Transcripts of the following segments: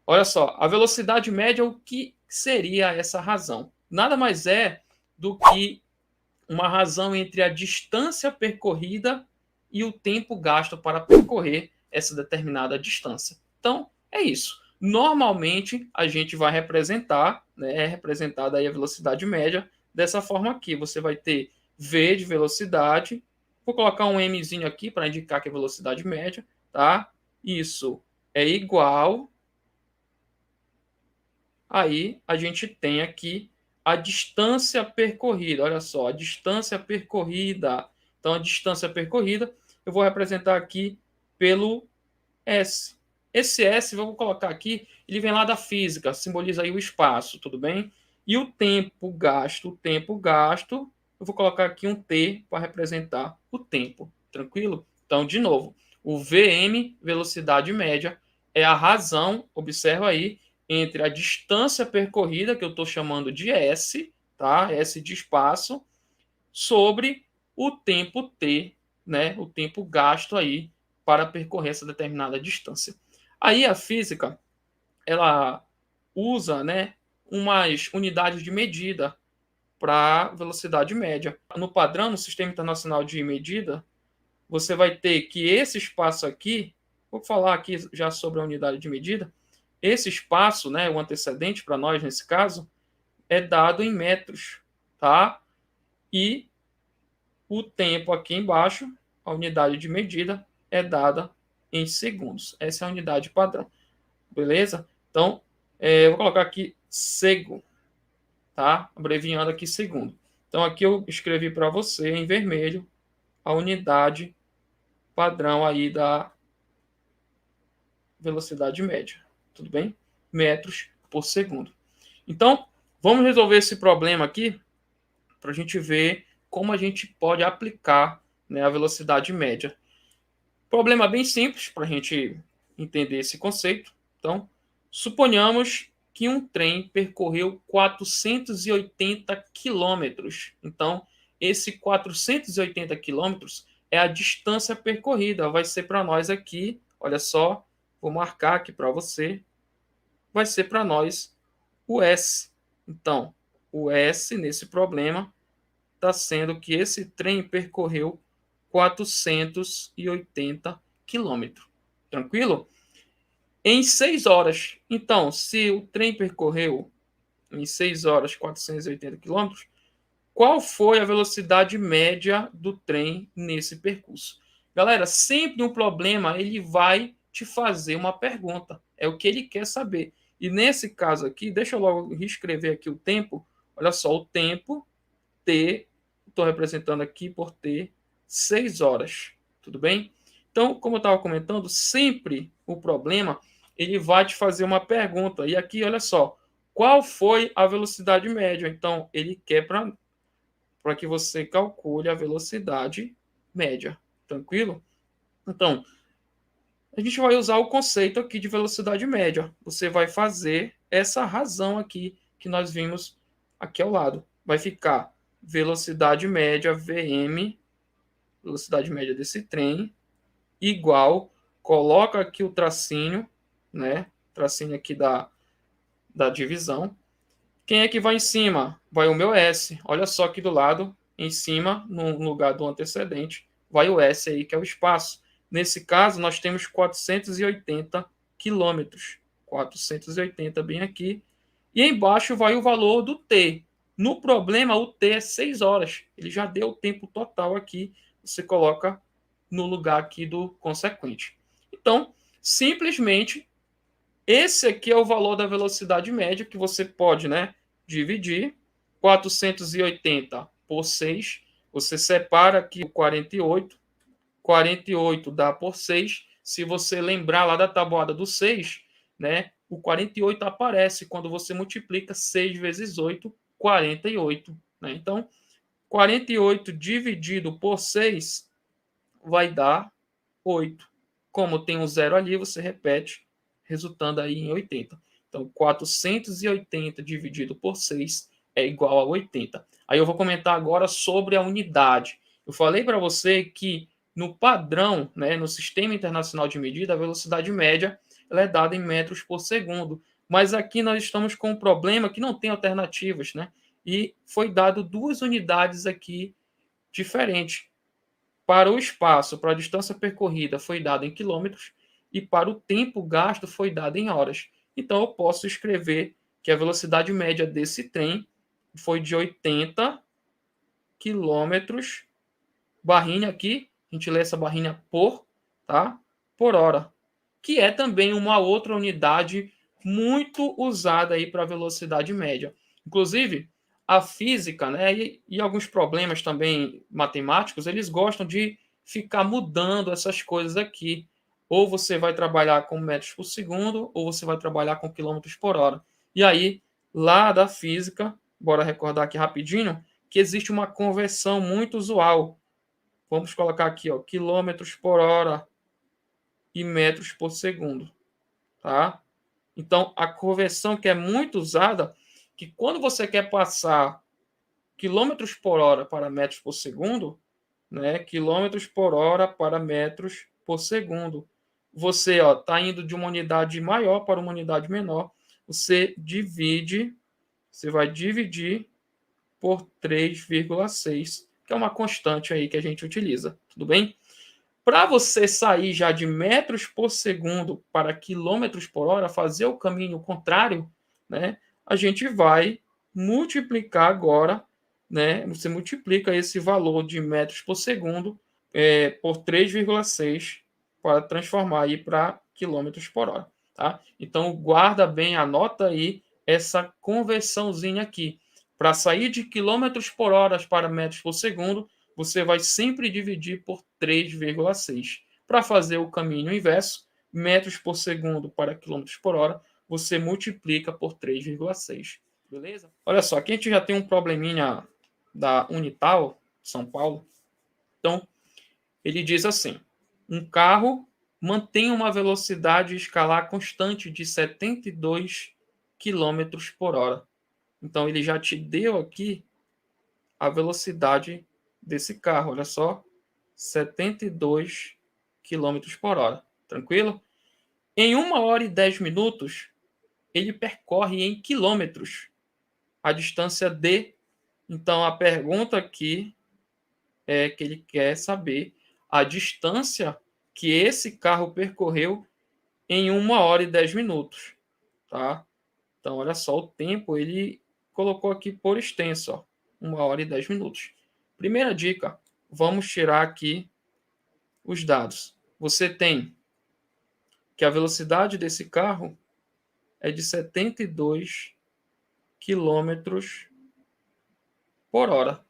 Olha só, a velocidade média, o que seria essa razão? Nada mais é do que uma razão entre a distância percorrida e o tempo gasto para percorrer essa determinada distância. Então, é isso. Normalmente, a gente vai representar, né, é representada aí a velocidade média dessa forma aqui. Você vai ter v de velocidade, vou colocar um mzinho aqui para indicar que é velocidade média, tá? Isso é igual, aí a gente tem aqui a distância percorrida. Olha só, a distância percorrida. Então, a distância percorrida eu vou representar aqui pelo S. Esse S, eu vou colocar aqui, ele vem lá da física, simboliza aí o espaço, tudo bem? E o tempo gasto, eu vou colocar aqui um T para representar o tempo, tranquilo? Então, de novo, o VM, velocidade média, é a razão, observa aí, entre a distância percorrida, que eu estou chamando de S, tá? S de espaço, sobre o tempo T, né? O tempo gasto aí para percorrer essa determinada distância. Aí a física, ela usa, né, umas unidades de medida para velocidade média. No padrão, no Sistema Internacional de Medida, você vai ter que esse espaço aqui, vou falar aqui já sobre a unidade de medida, esse espaço, né, o antecedente para nós nesse caso, é dado em metros, tá? E o tempo aqui embaixo, a unidade de medida, é dada em segundos. Essa é a unidade padrão. Beleza? Então, eu vou colocar aqui sego, tá? Abreviando aqui segundo. Então, aqui eu escrevi para você em vermelho a unidade padrão aí da velocidade média. Tudo bem? Metros por segundo. Então, vamos resolver esse problema aqui para a gente ver como a gente pode aplicar, né, a velocidade média. Problema bem simples para a gente entender esse conceito. Então, suponhamos que um trem percorreu 480 quilômetros. Então, esse 480 quilômetros é a distância percorrida. Vai ser para nós aqui, olha só, vou marcar aqui para você, vai ser para nós o S. Então, o S nesse problema está sendo que esse trem percorreu 480 quilômetros. Tranquilo? Em 6 horas. Então, se o trem percorreu em 6 horas 480 quilômetros, qual foi a velocidade média do trem nesse percurso? Galera, sempre um problema ele vai te fazer uma pergunta. É o que ele quer saber. E nesse caso aqui, deixa eu logo reescrever aqui o tempo. Olha só, o tempo T, estou representando aqui por T, 6 horas. Tudo bem? Então, como eu estava comentando, sempre o problema ele vai te fazer uma pergunta. E aqui, olha só, qual foi a velocidade média? Então, ele quer para que você calcule a velocidade média. Tranquilo? Então, a gente vai usar o conceito aqui de velocidade média. Você vai fazer essa razão aqui que nós vimos aqui ao lado. Vai ficar velocidade média VM, velocidade média desse trem, igual, coloca aqui o tracinho, né? Tracinho aqui da divisão. Quem é que vai em cima? Vai o meu S. Olha só aqui do lado, em cima, no lugar do antecedente, vai o S aí, que é o espaço. Nesse caso, nós temos 480 quilômetros. 480 bem aqui. E embaixo vai o valor do T. No problema, o T é 6 horas. Ele já deu o tempo total aqui. Você coloca no lugar aqui do consequente. Então, simplesmente esse aqui é o valor da velocidade média que você pode, né, dividir 480 por 6. Você separa aqui o 48. 48 dá por 6. Se você lembrar lá da tabuada do 6, né, o 48 aparece quando você multiplica 6 vezes 8, 48. Né? Então, 48 dividido por 6 vai dar 8. Como tem um zero ali, você repete, resultando aí em 80. Então, 480 dividido por 6 é igual a 80. Aí eu vou comentar agora sobre a unidade. Eu falei para você que no padrão, né, no Sistema Internacional de Medida, a velocidade média ela é dada em metros por segundo. Mas aqui nós estamos com um problema que não tem alternativas, né? E foi dado duas unidades aqui diferentes. Para o espaço, para a distância percorrida, foi dado em quilômetros, e para o tempo gasto foi dado em horas. Então, eu posso escrever que a velocidade média desse trem foi de 80 quilômetros, barrinha aqui, a gente lê essa barrinha por, tá? Por hora, que é também uma outra unidade muito usada aí para velocidade média. Inclusive, a física, né, e alguns problemas também matemáticos, eles gostam de ficar mudando essas coisas aqui. Ou você vai trabalhar com metros por segundo, ou você vai trabalhar com quilômetros por hora. E aí, lá da física, bora recordar aqui rapidinho, que existe uma conversão muito usual. Vamos colocar aqui, ó, quilômetros por hora e metros por segundo, tá? Então, a conversão que é muito usada, que quando você quer passar quilômetros por hora para metros por segundo, né? Quilômetros por hora para metros por segundo. Você, ó, tá indo de uma unidade maior para uma unidade menor. Você divide, você vai dividir por 3,6, que é uma constante aí que a gente utiliza, tudo bem? Para você sair já de metros por segundo para quilômetros por hora, fazer o caminho contrário, né? A gente vai multiplicar agora, né? Você multiplica esse valor de metros por segundo por 3,6 para transformar aí para quilômetros por hora, tá? Então guarda bem, anota aí essa conversãozinha aqui. Para sair de quilômetros por hora para metros por segundo, você vai sempre dividir por 3,6. Para fazer o caminho inverso, metros por segundo para quilômetros por hora, você multiplica por 3,6. Beleza? Olha só, aqui a gente já tem um probleminha da Unital, São Paulo. Então, ele diz assim: um carro mantém uma velocidade escalar constante de 72 quilômetros por hora. Então, ele já te deu aqui a velocidade desse carro. Olha só, 72 quilômetros por hora. Tranquilo? Em 1 hora e 10 minutos, ele percorre em quilômetros a distância D. Então, a pergunta aqui é que ele quer saber a distância que esse carro percorreu em 1 hora e 10 minutos. Tá? Então, olha só, o tempo ele colocou aqui por extenso, ó, 1 hora e 10 minutos. Primeira dica, vamos tirar aqui os dados. Você tem que a velocidade desse carro é de 72 quilômetros por hora,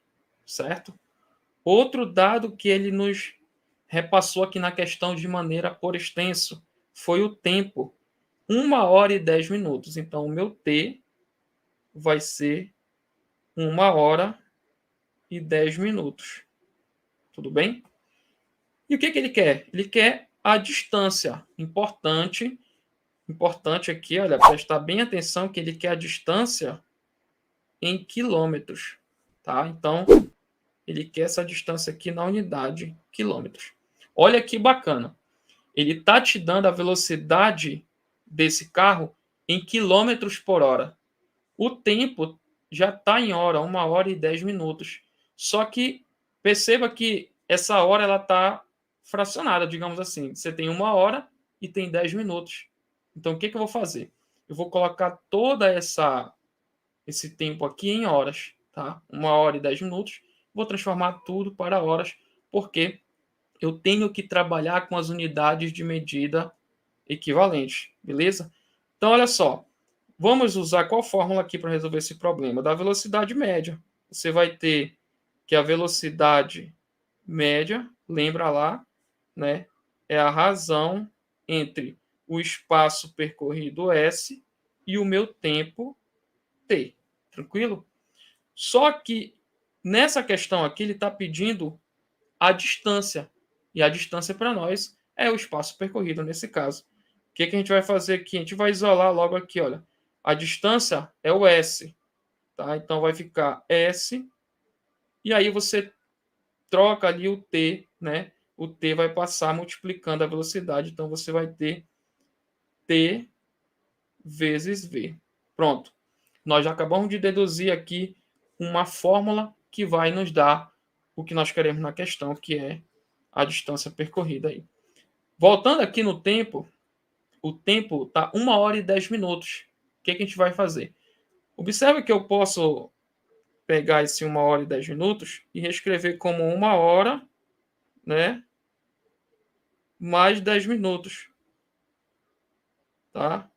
certo? Outro dado que ele nos repassou aqui na questão de maneira por extenso foi o tempo, 1 hora e 10 minutos. Então, o meu T vai ser 1 hora e 10 minutos. Tudo bem? E o que ele quer? Ele quer a distância. Importante aqui, olha, prestar bem atenção que ele quer a distância em quilômetros, tá? Então, ele quer essa distância aqui na unidade quilômetros. Olha que bacana. Ele está te dando a velocidade desse carro em quilômetros por hora. O tempo já está em hora, 1 hora e 10 minutos. Só que perceba que essa hora ela está fracionada, digamos assim. Você tem 1 hora e tem 10 minutos. Então, o que eu vou fazer? Eu vou colocar toda esse tempo aqui em horas, tá? 1 hora e 10 minutos. Vou transformar tudo para horas, porque eu tenho que trabalhar com as unidades de medida equivalentes, beleza? Então, olha só. Vamos usar qual fórmula aqui para resolver esse problema? Da velocidade média. Você vai ter que a velocidade média, lembra lá, né, é a razão entre o espaço percorrido S e o meu tempo T. Tranquilo? Só que nessa questão aqui ele está pedindo a distância. E a distância para nós é o espaço percorrido nesse caso. O que a gente vai fazer aqui? A gente vai isolar logo aqui, olha. A distância é o S, tá? Então vai ficar S, e aí você troca ali o T, né? O T vai passar multiplicando a velocidade, então você vai ter T vezes V. Pronto. Nós já acabamos de deduzir aqui uma fórmula que vai nos dar o que nós queremos na questão, que é a distância percorrida aí. Voltando aqui no tempo, o tempo está 1 hora e 10 minutos. O que a gente vai fazer? Observe que eu posso pegar esse 1 hora e 10 minutos e reescrever como 1 hora, né, mais 10 minutos. Tá?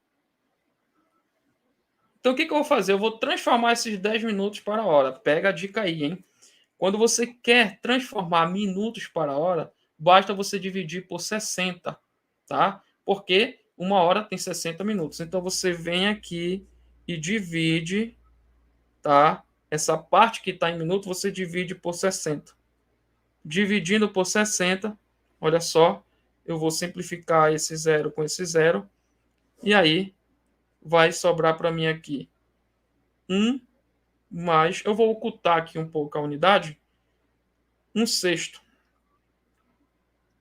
Então, o que eu vou fazer? Eu vou transformar esses 10 minutos para a hora. Pega a dica aí, hein? Quando você quer transformar minutos para a hora, basta você dividir por 60, tá? Porque 1 hora tem 60 minutos. Então, você vem aqui e divide, tá? Essa parte que está em minuto, você divide por 60. Dividindo por 60, olha só, eu vou simplificar esse zero com esse zero. E aí, vai sobrar para mim aqui 1 mais, eu vou ocultar aqui um pouco a unidade, 1/6.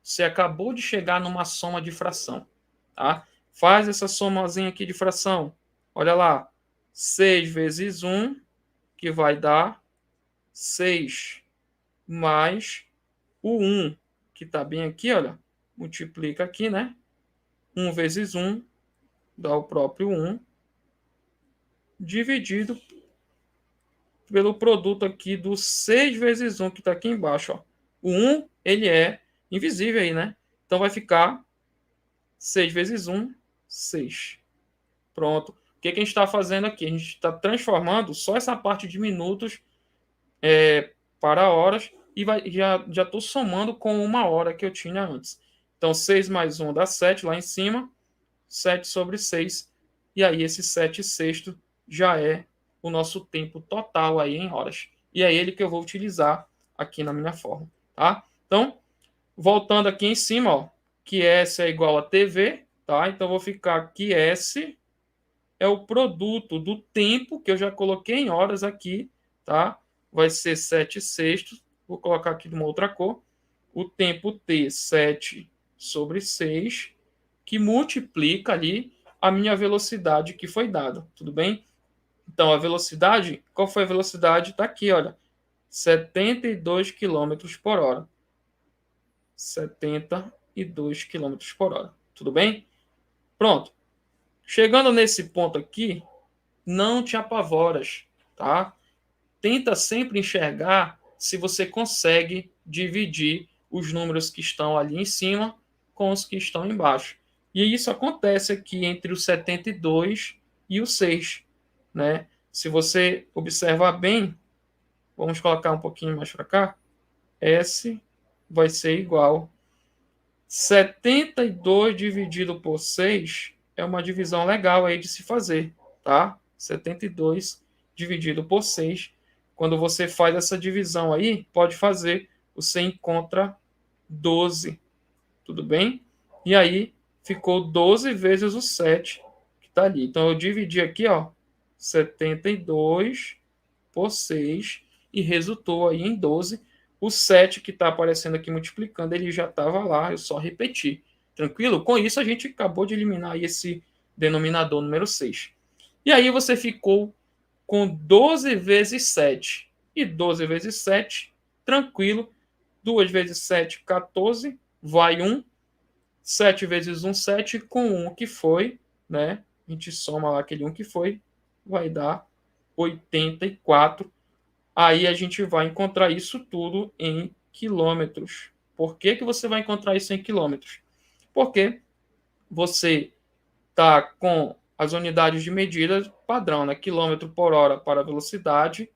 Você acabou de chegar numa soma de fração, tá? Faz essa somazinha aqui de fração. Olha lá, 6 vezes 1, que vai dar 6, mais o 1, que está bem aqui, olha, multiplica aqui, né? 1 vezes 1 dá o próprio 1, dividido pelo produto aqui do 6 vezes 1, que está aqui embaixo. Ó. O 1, ele é invisível aí, né? Então, vai ficar 6 vezes 1, 6. Pronto. O que a gente está fazendo aqui? A gente está transformando só essa parte de minutos para horas e já estou somando com 1 hora que eu tinha antes. Então, 6 mais 1 dá 7 lá em cima, 7 sobre 6. E aí, esse 7/6 já é o nosso tempo total aí em horas. E é ele que eu vou utilizar aqui na minha forma, tá? Então, voltando aqui em cima, ó, que S é igual a TV, tá? Então, vou ficar que S é o produto do tempo que eu já coloquei em horas aqui, tá? Vai ser 7/6. Vou colocar aqui de uma outra cor. O tempo T, 7 sobre 6, que multiplica ali a minha velocidade que foi dada, tudo bem? Então, a velocidade, qual foi a velocidade? Está aqui, olha, 72 km por hora. 72 km por hora, tudo bem? Pronto. Chegando nesse ponto aqui, não te apavoras, tá? Tenta sempre enxergar se você consegue dividir os números que estão ali em cima com os que estão embaixo. E isso acontece aqui entre o 72 e o 6, né? Se você observar bem, vamos colocar um pouquinho mais para cá, S vai ser igual 72 dividido por 6 é uma divisão legal aí de se fazer, tá? 72 dividido por 6. Quando você faz essa divisão aí, pode fazer, você encontra 12, tudo bem? E aí, ficou 12 vezes o 7 que está ali. Então, eu dividi aqui, ó, 72 por 6 e resultou aí em 12. O 7 que está aparecendo aqui multiplicando, ele já estava lá, eu só repeti. Tranquilo? Com isso, a gente acabou de eliminar aí esse denominador número 6. E aí você ficou com 12 vezes 7. E 12 vezes 7, tranquilo. 2 vezes 7, 14. Vai 1. 7 vezes 1, 7. Com 1 que foi, né? A gente soma lá aquele 1 que foi. Vai dar 84. Aí a gente vai encontrar isso tudo em quilômetros. Por que você vai encontrar isso em quilômetros? Porque você está com as unidades de medida padrão, né? Quilômetro por hora para a velocidade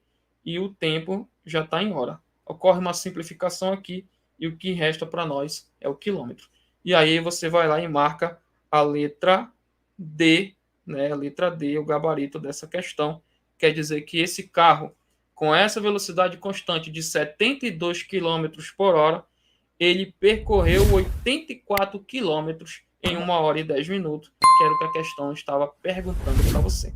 e o tempo já está em hora. Ocorre uma simplificação aqui e o que resta para nós é o quilômetro. E aí você vai lá e marca a letra D, né? A letra D, o gabarito dessa questão. Quer dizer que esse carro, com essa velocidade constante de 72 km por hora, ele percorreu 84 km em 1 hora e 10 minutos, que era o que a questão estava perguntando para você.